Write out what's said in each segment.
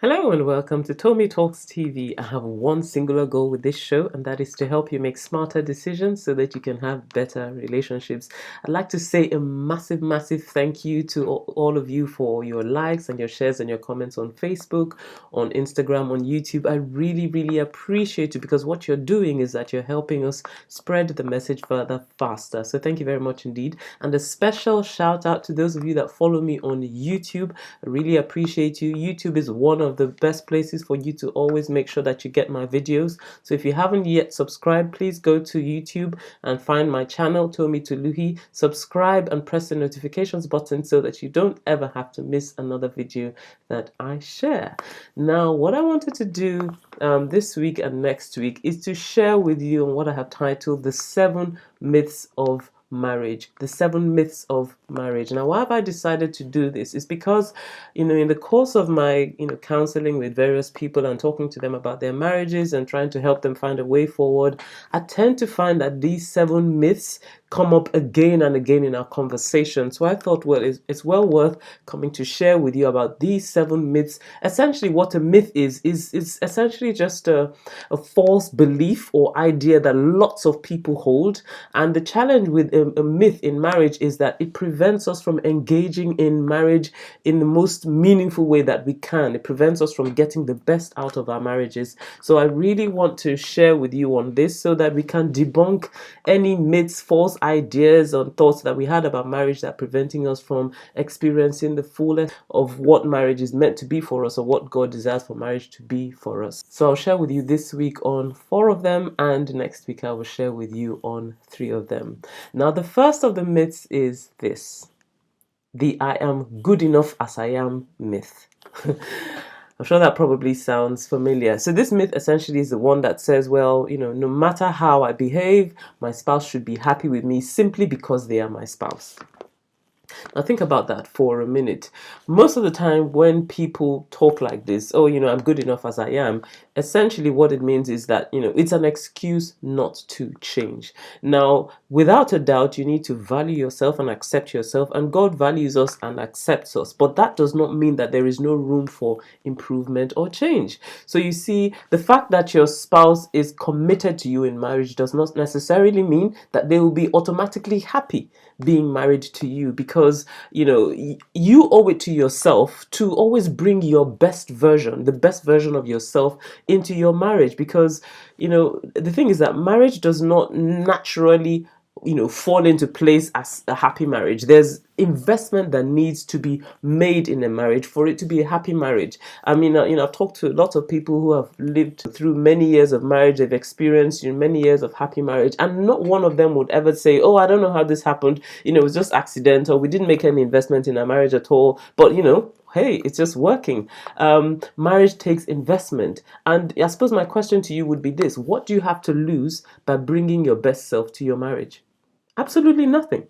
Hello and welcome to Tommy Talks TV. I have one singular goal with this show, and that is to help you make smarter decisions so that you can have better relationships. I'd like to say a massive, massive thank you to all of you for your likes and your shares and your comments on Facebook, on Instagram, on YouTube. I really, really appreciate you because what you're doing is that you're helping us spread the message further faster. So thank you very much indeed. And a special shout out to those of you that follow me on YouTube. I really appreciate you. YouTube is one of the best places for you to always make sure that you get my videos. So if you haven't yet subscribed, please go to YouTube and find my channel, Tomi Tuluhi. Subscribe and press the notifications button so that you don't ever have to miss another video that I share. Now, what I wanted to do this week and next week is to share with you on what I have titled The 7 Myths of Marriage. The 7 myths of marriage. Now, why have I decided to do this? Is because, in the course of my, counseling with various people and talking to them about their marriages and trying to help them find a way forward, I tend to find that these 7 myths come up again and again in our conversation. So I thought, well, it's well worth coming to share with you about these 7 myths. Essentially, what a myth is essentially just a false belief or idea that lots of people hold. And the challenge with a myth in marriage is that it prevents us from engaging in marriage in the most meaningful way that we can. It prevents us from getting the best out of our marriages. So I really want to share with you on this so that we can debunk any myths, false ideas or thoughts that we had about marriage that are preventing us from experiencing the fullness of what marriage is meant to be for us or what God desires for marriage to be for us. So I'll share with you this week on 4 of them, and next week I will share with you on 3 of them. Now, the first of the myths is this: the I am good enough as I am myth. I'm sure that probably sounds familiar. So this myth essentially is the one that says, well, no matter how I behave, my spouse should be happy with me simply because they are my spouse. Now think about that for a minute. Most of the time when people talk like this, oh, I'm good enough as I am, essentially what it means is that, it's an excuse not to change. Now, without a doubt, you need to value yourself and accept yourself, and God values us and accepts us. But that does not mean that there is no room for improvement or change. So you see, the fact that your spouse is committed to you in marriage does not necessarily mean that they will be automatically happy being married to you, because you owe it to yourself to always bring your best version, the best version of yourself into your marriage, because the thing is that marriage does not naturally fall into place as a happy marriage. There's investment that needs to be made in a marriage for it to be a happy marriage. I mean, I've talked to a lot of people who have lived through many years of marriage. They've experienced many years of happy marriage, and not one of them would ever say, oh, I don't know how this happened. It was just accidental. We didn't make any investment in our marriage at all. But hey, it's just working. Marriage takes investment. And I suppose my question to you would be this: what do you have to lose by bringing your best self to your marriage? Absolutely nothing.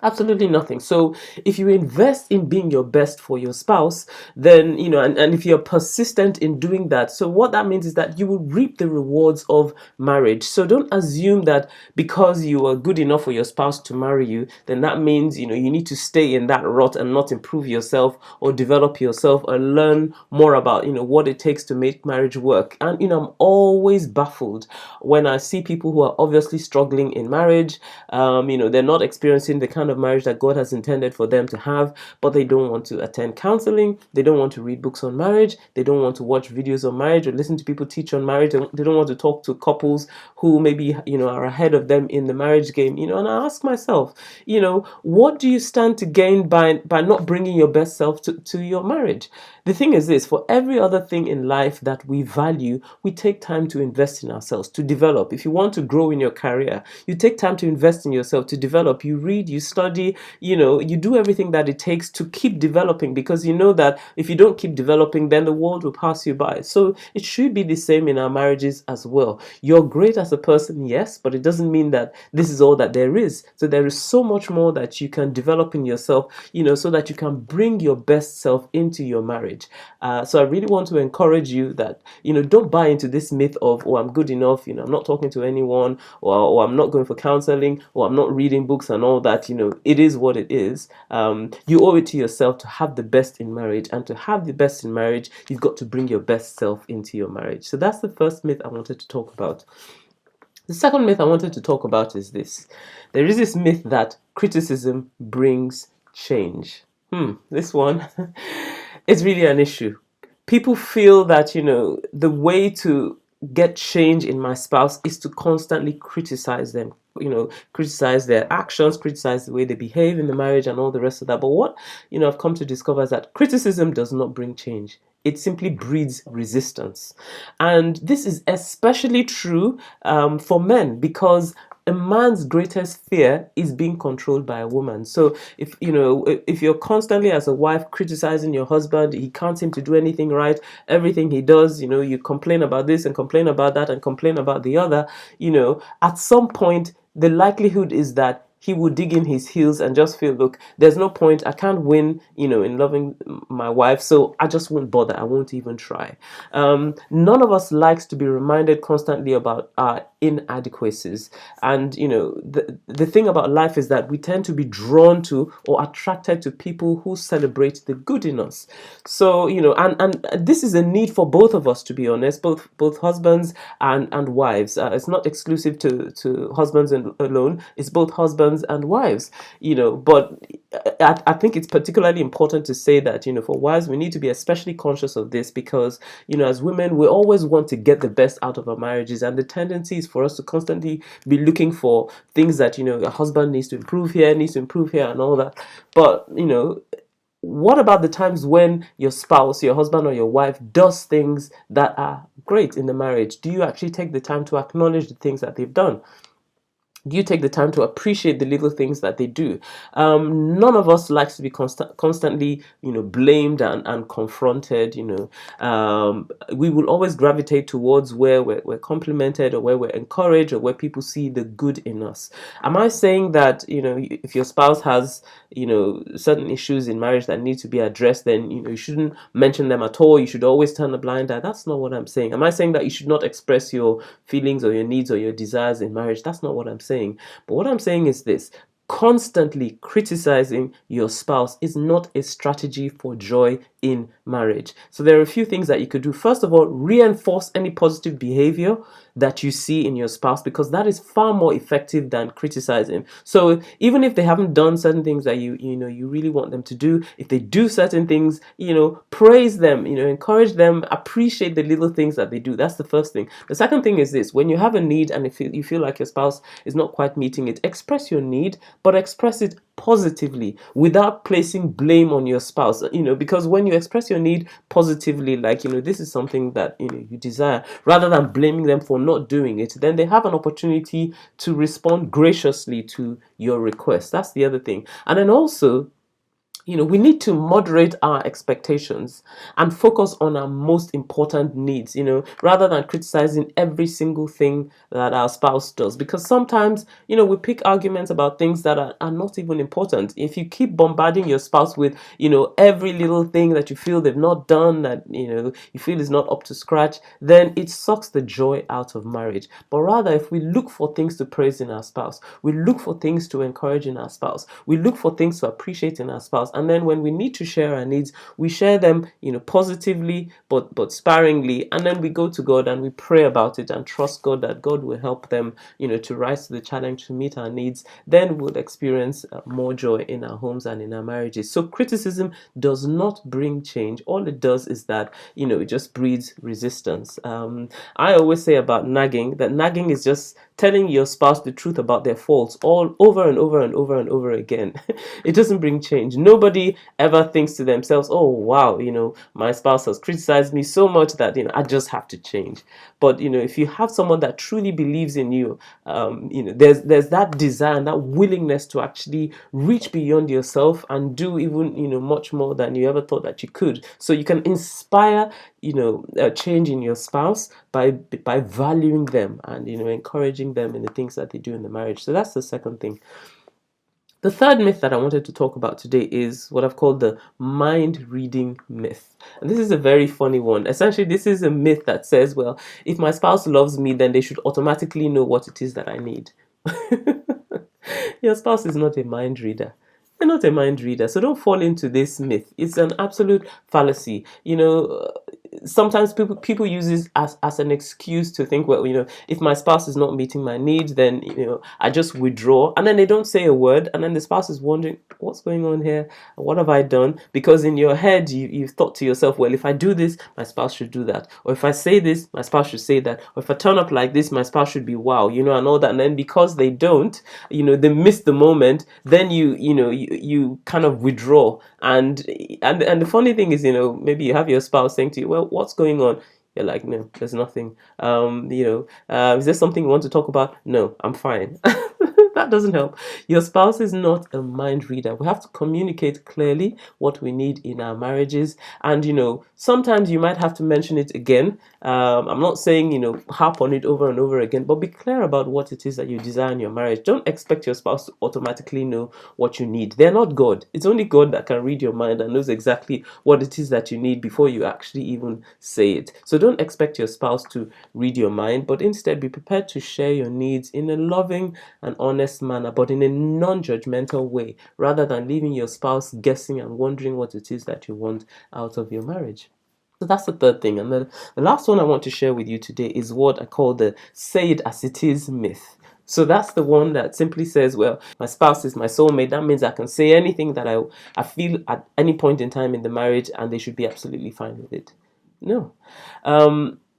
Absolutely nothing. So if you invest in being your best for your spouse, then, and if you're persistent in doing that, so what that means is that you will reap the rewards of marriage. So don't assume that because you are good enough for your spouse to marry you, then that means, you need to stay in that rut and not improve yourself or develop yourself or learn more about, what it takes to make marriage work. And, I'm always baffled when I see people who are obviously struggling in marriage. They're not experiencing the kind of marriage that God has intended for them to have, but they don't want to attend counseling, they don't want to read books on marriage, they don't want to watch videos on marriage or listen to people teach on marriage, they don't want to talk to couples who maybe are ahead of them in the marriage game. And I ask myself, what do you stand to gain by not bringing your best self to your marriage? The thing is this: for every other thing in life that we value, we take time to invest in ourselves, to develop. If you want to grow in your career, you take time to invest in yourself, to develop. You read, you study, you do everything that it takes to keep developing, because you know that if you don't keep developing, then the world will pass you by. So it should be the same in our marriages as well. You're great as a person, yes, but it doesn't mean that this is all that there is. So there is so much more that you can develop in yourself, so that you can bring your best self into your marriage. marriage. So I really want to encourage you that, don't buy into this myth of, oh, I'm good enough, I'm not talking to anyone, or I'm not going for counseling, or I'm not reading books and all that. It is what it is. You owe it to yourself to have the best in marriage, and to have the best in marriage, you've got to bring your best self into your marriage. So that's the first myth I wanted to talk about. The second myth I wanted to talk about is this. There is this myth that criticism brings change. This one is really an issue. People feel that, the way to get change in my spouse is to constantly criticize them, criticize their actions, criticize the way they behave in the marriage and all the rest of that. But what, I've come to discover is that criticism does not bring change. It simply breeds resistance. And this is especially true for men, because a man's greatest fear is being controlled by a woman. So if you're constantly as a wife criticizing your husband, he can't seem to do anything right, everything he does, you complain about this and complain about that and complain about the other, at some point the likelihood is that he would dig in his heels and just feel, look, there's no point. I can't win, in loving my wife, so I just won't bother. I won't even try. None of us likes to be reminded constantly about our inadequacies. And, the thing about life is that we tend to be drawn to or attracted to people who celebrate the good in us. So, and this is a need for both of us, to be honest, both husbands and wives. It's not exclusive to husbands alone. It's both husbands and wives, but I think it's particularly important to say that, for wives, we need to be especially conscious of this, because, as women, we always want to get the best out of our marriages, and the tendency is for us to constantly be looking for things that, a husband needs to improve here, and all that. But, what about the times when your spouse, your husband or your wife does things that are great in the marriage? Do you actually take the time to acknowledge the things that they've done? Do you take the time to appreciate the little things that they do? None of us likes to be constantly, blamed and confronted. We will always gravitate towards where we're complimented, or where we're encouraged, or where people see the good in us. Am I saying that, if your spouse has, certain issues in marriage that need to be addressed, then, you shouldn't mention them at all? You should always turn a blind eye? That's not what I'm saying. Am I saying that you should not express your feelings or your needs or your desires in marriage? That's not what I'm saying. But what I'm saying is this: constantly criticizing your spouse is not a strategy for joy in marriage. So there are a few things that you could do. First of all, reinforce any positive behavior that you see in your spouse, because that is far more effective than criticizing. So even if they haven't done certain things that you really want them to do, if they do certain things, praise them, encourage them, appreciate the little things that they do. That's the first thing. The second thing is this: when you have a need and if you feel like your spouse is not quite meeting it, express your need, but express it positively, without placing blame on your spouse, because when you express your need positively, like, this is something that you desire, rather than blaming them for not doing it, then they have an opportunity to respond graciously to your request. That's the other thing. And then also, we need to moderate our expectations and focus on our most important needs, rather than criticizing every single thing that our spouse does. Because sometimes, we pick arguments about things that are not even important. If you keep bombarding your spouse with, every little thing that you feel they've not done, that, you feel is not up to scratch, then it sucks the joy out of marriage. But rather, if we look for things to praise in our spouse, we look for things to encourage in our spouse, we look for things to appreciate in our spouse, and then when we need to share our needs, we share them, positively, but sparingly, and then we go to God and we pray about it and trust God that God will help them, to rise to the challenge, to meet our needs. Then we'll experience more joy in our homes and in our marriages. So criticism does not bring change. All it does is that, it just breeds resistance. I always say about nagging that nagging is just telling your spouse the truth about their faults all over and over and over and over again. It doesn't bring change. Nobody ever thinks to themselves, oh wow, my spouse has criticized me so much that I just have to change. But if you have someone that truly believes in you, there's that desire and that willingness to actually reach beyond yourself and do even much more than you ever thought that you could. So you can inspire a change in your spouse by valuing them and encouraging them in the things that they do in the marriage. So that's the second thing. The third myth that I wanted to talk about today is what I've called the mind reading myth. And this is a very funny one. Essentially, this is a myth that says, well, if my spouse loves me, then they should automatically know what it is that I need. Your spouse is not a mind reader. They're not a mind reader. So don't fall into this myth. It's an absolute fallacy. Sometimes people use this as an excuse to think, well, if my spouse is not meeting my needs, then I just withdraw, and then they don't say a word, and then the spouse is wondering what's going on here, what have I done? Because in your head you've thought to yourself, well, if I do this, my spouse should do that, or if I say this, my spouse should say that, or if I turn up like this, my spouse should be wow, and all that. And then because they don't, they miss the moment, then you kind of withdraw. And the funny thing is, maybe you have your spouse saying to you, well, what's going on? You're like, no, there's nothing. Is there something you want to talk about? No, I'm fine. That doesn't help. Your spouse is not a mind reader. We have to communicate clearly what we need in our marriages. And, sometimes you might have to mention it again. I'm not saying, harp on it over and over again, but be clear about what it is that you desire in your marriage. Don't expect your spouse to automatically know what you need. They're not God. It's only God that can read your mind and knows exactly what it is that you need before you actually even say it. So don't expect your spouse to read your mind, but instead be prepared to share your needs in a loving and honest manner, but in a non-judgmental way, rather than leaving your spouse guessing and wondering what it is that you want out of your marriage. So that's the third thing. And the last one I want to share with you today is what I call the say it as it is myth. So that's the one that simply says, well, my spouse is my soulmate. That means I can say anything that I feel at any point in time in the marriage, and they should be absolutely fine with it. No.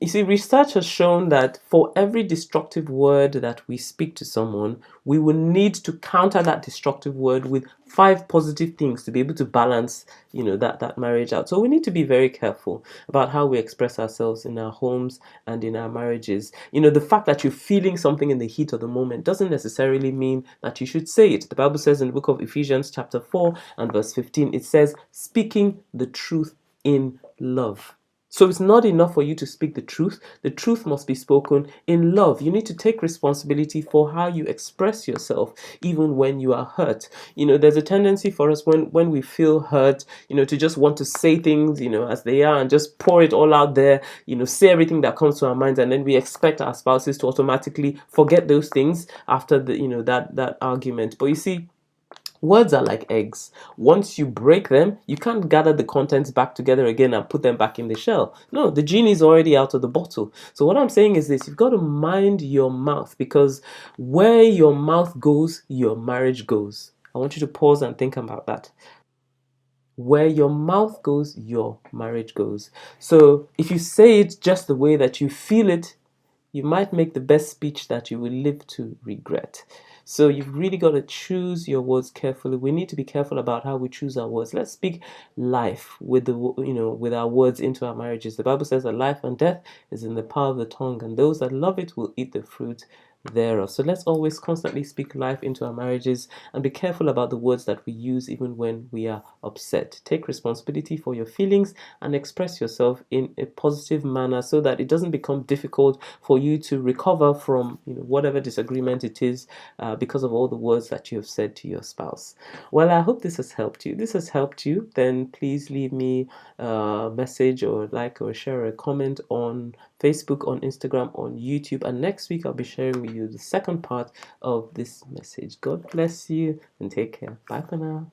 You see, research has shown that for every destructive word that we speak to someone, we will need to counter that destructive word with 5 positive things to be able to balance, that marriage out. So we need to be very careful about how we express ourselves in our homes and in our marriages. The fact that you're feeling something in the heat of the moment doesn't necessarily mean that you should say it. The Bible says in the book of Ephesians chapter 4 and verse 15, it says, speaking the truth in love. So it's not enough for you to speak the truth. The truth must be spoken in love. You need to take responsibility for how you express yourself, even when you are hurt. There's a tendency for us when we feel hurt, to just want to say things, as they are, and just pour it all out there, say everything that comes to our minds, and then we expect our spouses to automatically forget those things after that argument. But you see, words are like eggs. Once you break them, you can't gather the contents back together again and put them back in the shell. No, the genie is already out of the bottle. So what I'm saying is this: you've got to mind your mouth, because where your mouth goes, your marriage goes. I want you to pause and think about that. Where your mouth goes, your marriage goes. So if you say it just the way that you feel it, you might make the best speech that you will live to regret. So you've really got to choose your words carefully. We need to be careful about how we choose our words. Let's speak life with with our words into our marriages. The Bible says that life and death is in the power of the tongue, and those that love it will eat the fruit thereof. So let's always constantly speak life into our marriages and be careful about the words that we use even when we are upset. Take responsibility for your feelings and express yourself in a positive manner so that it doesn't become difficult for you to recover from whatever disagreement it is because of all the words that you have said to your spouse. Well, I hope this has helped you. This has helped you, then please leave me a message or like or share a comment on Facebook, on Instagram, on YouTube, and next week I'll be sharing with you the second part of this message. God bless you and take care. Bye for now.